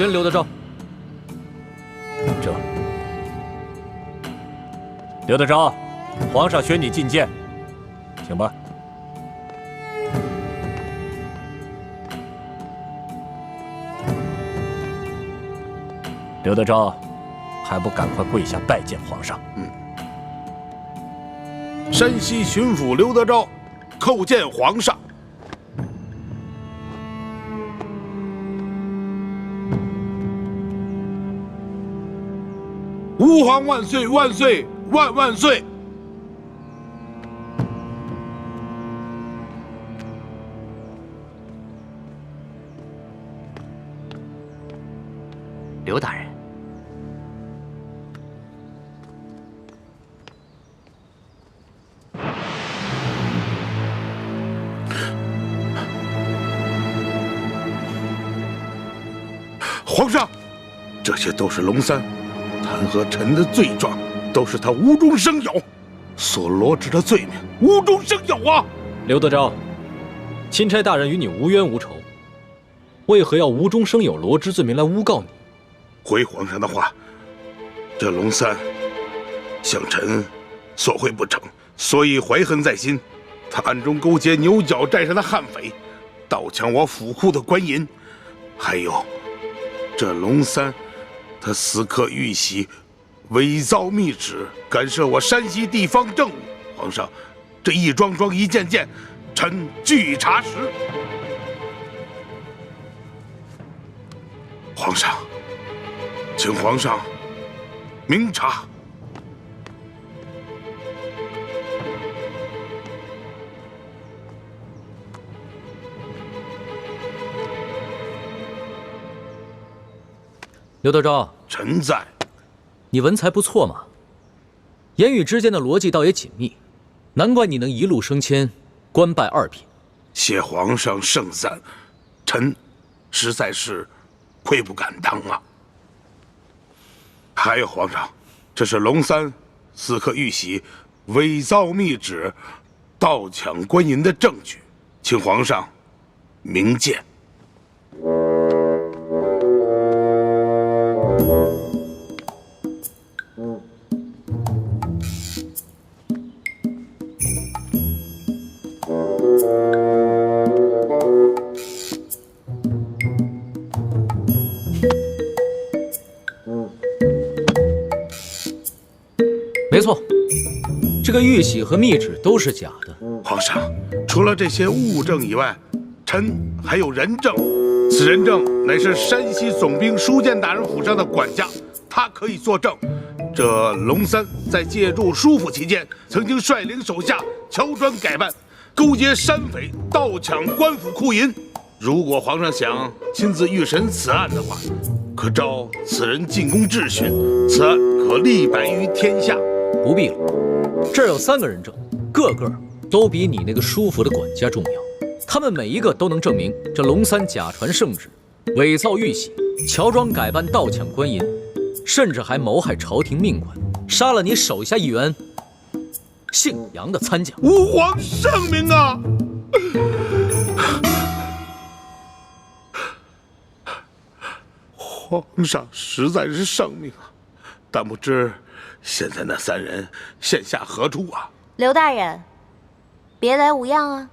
宣刘德昭。这，刘德昭，皇上宣你觐见，请吧。刘德昭，还不赶快跪下拜见皇上？山西巡抚刘德昭，叩见皇上。吾皇万岁万岁万万岁！刘大人，皇上，这些都是龙三弹劾臣的罪状，都是他无中生有，所罗织的罪名无中生有啊！刘德昭，钦差大人与你无冤无仇，为何要无中生有罗织罪名来诬告你？回皇上的话，这龙三向臣索贿不成，所以怀恨在心。他暗中勾结牛角寨上的悍匪，盗抢我府库的官银，还有这龙三，他私刻玉玺，伪造密旨，干涉我山西地方政务。皇上，这一桩桩一件件，臣据查实。皇上，请皇上明察。刘德昭，臣在。你文才不错嘛，言语之间的逻辑倒也紧密，难怪你能一路升迁，官拜2品。谢皇上盛赞，臣实在是愧不敢当啊。还有皇上，这是龙三私刻玉玺、伪造密旨、盗抢官银的证据，请皇上明鉴。没错，这个玉玺和密旨都是假的。皇上，除了这些物证以外，臣还有人证。此人证乃是山西总兵书监大人府上的管家，他可以作证。这龙三在借住书府期间，曾经率领手下乔装改扮，勾结山匪盗抢官府库银。如果皇上想亲自预审此案的话，可召此人进宫质询，此案可立百于天下。不必了，这儿有3个人证，个个都比你那个书府的管家重要。他们每一个都能证明这龙三假传圣旨，伪造玉玺，乔装改扮盗抢官银，甚至还谋害朝廷命官，杀了你手下一员姓杨的参将。吾皇圣明啊！皇上实在是圣明啊，但不知现在那3人现下何处啊？刘大人，别来无恙啊！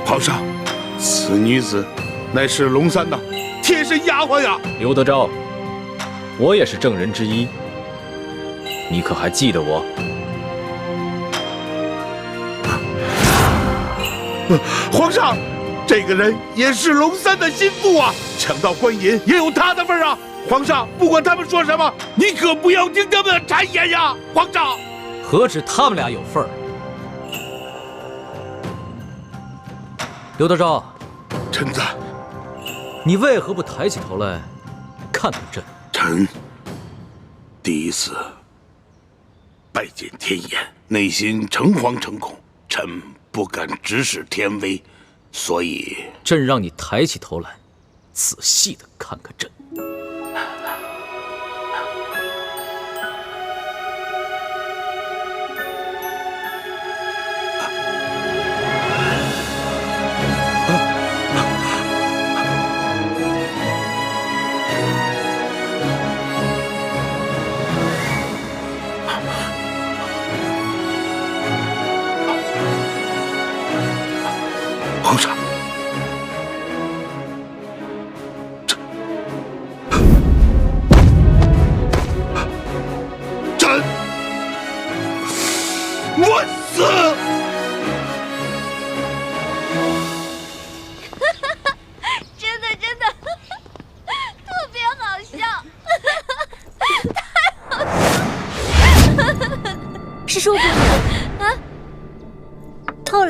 皇上，此女子乃是龙三的贴身丫鬟呀！刘德昭，我也是证人之一，你可还记得我？皇上，这个人也是龙三的心腹啊，抢到官银也有他的份啊！皇上，不管他们说什么，你可不要听他们的谗言呀！皇上，何止他们俩有份儿？刘德昭，臣在。你为何不抬起头来看看朕？臣第一次拜见天颜，内心诚惶诚恐，臣不敢直视天威，所以朕让你抬起头来，仔细的看看朕。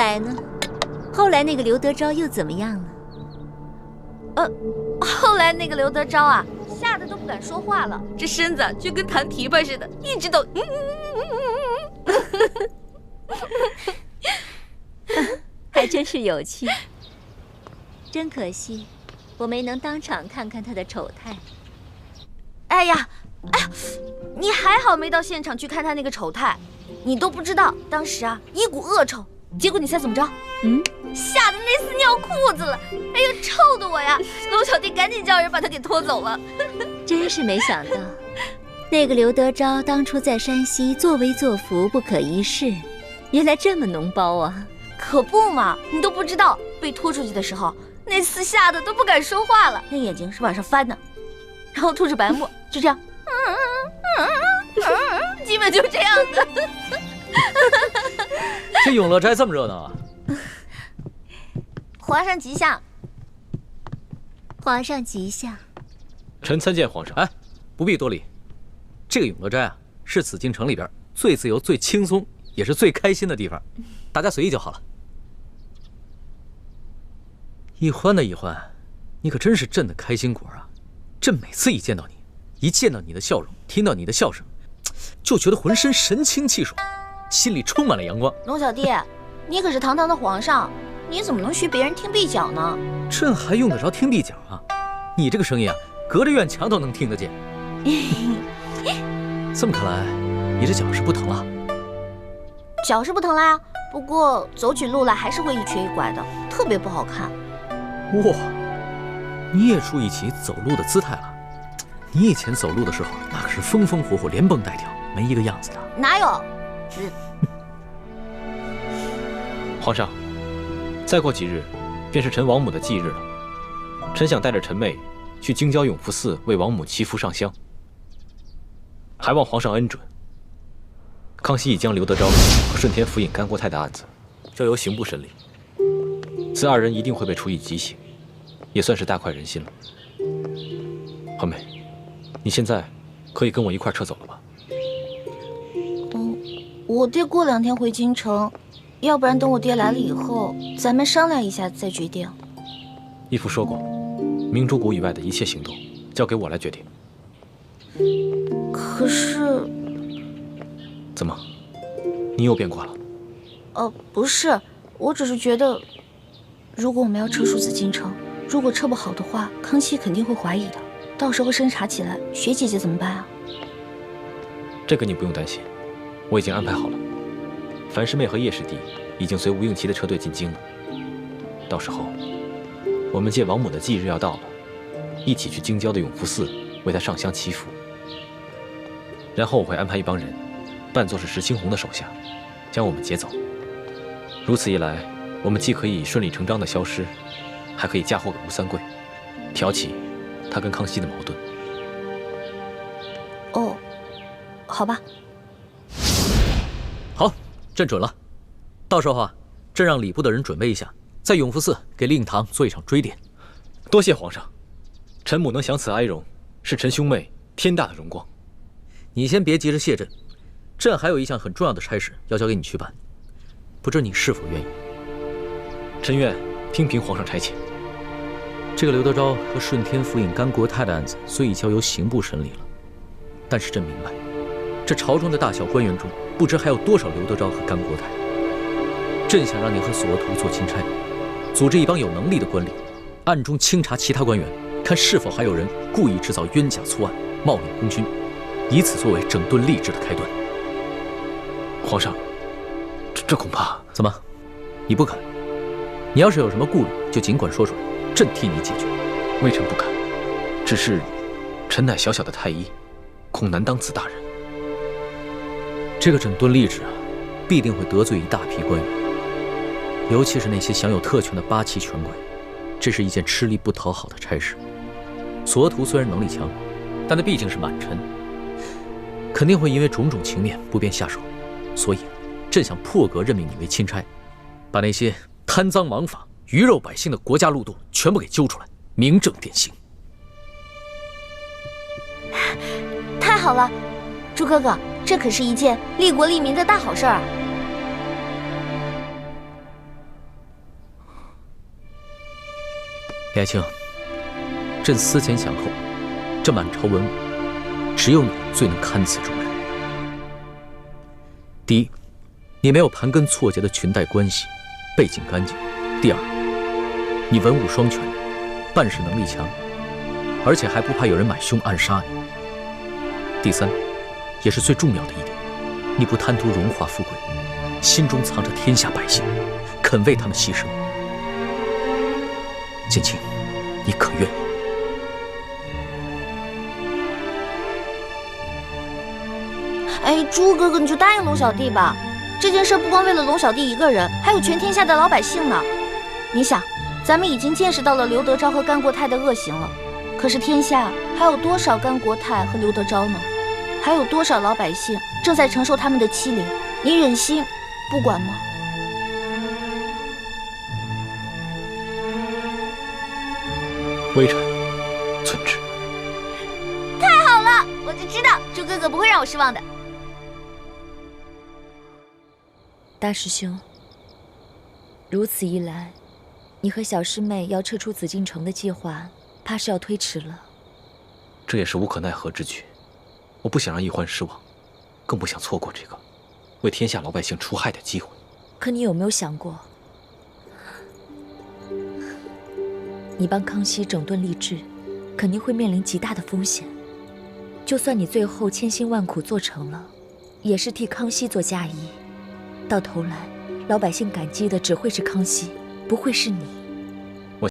来呢？后来那个刘德昭又怎么样了？后来那个刘德昭啊，吓得都不敢说话了，这身子就跟弹琵琶似的，一直都还真是有趣。真可惜，我没能当场看看他的丑态。哎呀，你还好没到现场去看他那个丑态，你都不知道当时啊一股恶臭，结果你猜怎么着？吓得那厮尿裤子了，哎呦，臭的我呀！龙小弟赶紧叫人把他给拖走了。真是没想到，那个刘德昭当初在山西作威作福不可一世，原来这么脓包啊！可不嘛，你都不知道，被拖出去的时候，那厮吓得都不敢说话了，那眼睛是往上翻的，然后吐着白沫，就这样，基本就这样的。这永乐斋这么热闹啊！皇上吉祥，皇上吉祥。臣参见皇上。哎，不必多礼。这个永乐斋啊，是紫禁城里边最自由、最轻松，也是最开心的地方，大家随意就好了。一欢呐，一欢，你可真是朕的开心果啊！朕每次一见到你，一见到你的笑容，听到你的笑声，就觉得浑身神清气爽，心里充满了阳光。龙小弟，你可是堂堂的皇上，你怎么能学别人听壁角呢？朕还用得着听壁角啊？你这个声音啊，隔着院墙都能听得见。这么看来，你这脚是不疼了？脚是不疼啦，不过走起路来还是会一瘸一拐的，特别不好看。哇，你也注意起走路的姿态了。你以前走路的时候，那可是风风火火、连蹦带跳，没一个样子的。哪有？皇上，再过几日，便是陈王母的忌日了。臣想带着臣妹去京郊永福寺为王母祈福上香，还望皇上恩准。康熙已将刘德昭和顺天府尹甘国泰的案子交由刑部审理，此二人一定会被处以极刑，也算是大快人心了。欢妹，你现在可以跟我一块撤走了吧？我爹过2天回京城，要不然等我爹来了以后，咱们商量一下再决定。义父说过，明珠谷以外的一切行动交给我来决定。可是，怎么，你又变卦了？不是，我只是觉得，如果我们要撤出紫禁城，如果撤不好的话，康熙肯定会怀疑的，到时候侦查起来，雪姐姐怎么办啊？这个你不用担心，我已经安排好了。樊师妹和叶师弟已经随吴应琪的车队进京了，到时候我们借王母的忌日要到了，一起去京郊的永福寺为她上香祈福。然后我会安排一帮人，扮作是石青红的手下，将我们劫走。如此一来，我们既可以顺理成章的消失，还可以嫁祸给吴三桂，挑起他跟康熙的矛盾。哦，好吧。好，朕准了。到时候啊，朕让礼部的人准备一下，在永福寺给令堂做一场追典。多谢皇上，臣母能享此哀荣，是臣兄妹天大的荣光。你先别急着谢朕，朕还有一项很重要的差事要交给你去办，不知你是否愿意？臣愿听凭皇上差遣。这个刘德昭和顺天府尹甘国泰的案子虽已交由刑部审理了，但是朕明白，这朝中的大小官员中，不知还有多少刘德昭和甘国泰。朕想让你和索额图做钦差，组织一帮有能力的官吏，暗中清查其他官员，看是否还有人故意制造冤假错案，冒领功勋，以此作为整顿吏治的开端。皇上，这恐怕……怎么，你不肯？你要是有什么顾虑，就尽管说出来，朕替你解决。微臣不敢，只是臣乃小小的太医，恐难当此大任。这个整顿吏治啊，必定会得罪一大批官员，尤其是那些享有特权的八旗权贵，这是一件吃力不讨好的差事。索额图虽然能力强，但他毕竟是满臣，肯定会因为种种情面不便下手，所以朕想破格任命你为钦差，把那些贪赃枉法、鱼肉百姓的国家路洞全部给揪出来，明正典刑。太好了，朱哥哥，这可是一件利国利民的大好事儿啊！李爱卿，朕思前想后，这满朝文武，只有你最能堪此重任。第一，你没有盘根错节的裙带关系，背景干净；第二，你文武双全，办事能力强，而且还不怕有人买凶暗杀你；第三，也是最重要的一点，你不贪图荣华富贵，心中藏着天下百姓，肯为他们牺牲。建清，你可愿意？哎，朱哥哥，你就答应龙小弟吧。这件事不光为了龙小弟一个人，还有全天下的老百姓呢。你想，咱们已经见识到了刘德昭和甘国泰的恶行了，可是天下还有多少甘国泰和刘德昭呢？还有多少老百姓正在承受他们的欺凌？你忍心不管吗？微臣遵旨。太好了，我就知道朱哥哥不会让我失望的。大师兄，如此一来，你和小师妹要撤出紫禁城的计划，怕是要推迟了。这也是无可奈何之举。我不想让易欢失望，更不想错过这个为天下老百姓除害的机会。可你有没有想过，你帮康熙整顿吏治，肯定会面临极大的风险。就算你最后千辛万苦做成了，也是替康熙做嫁衣。到头来，老百姓感激的只会是康熙，不会是你。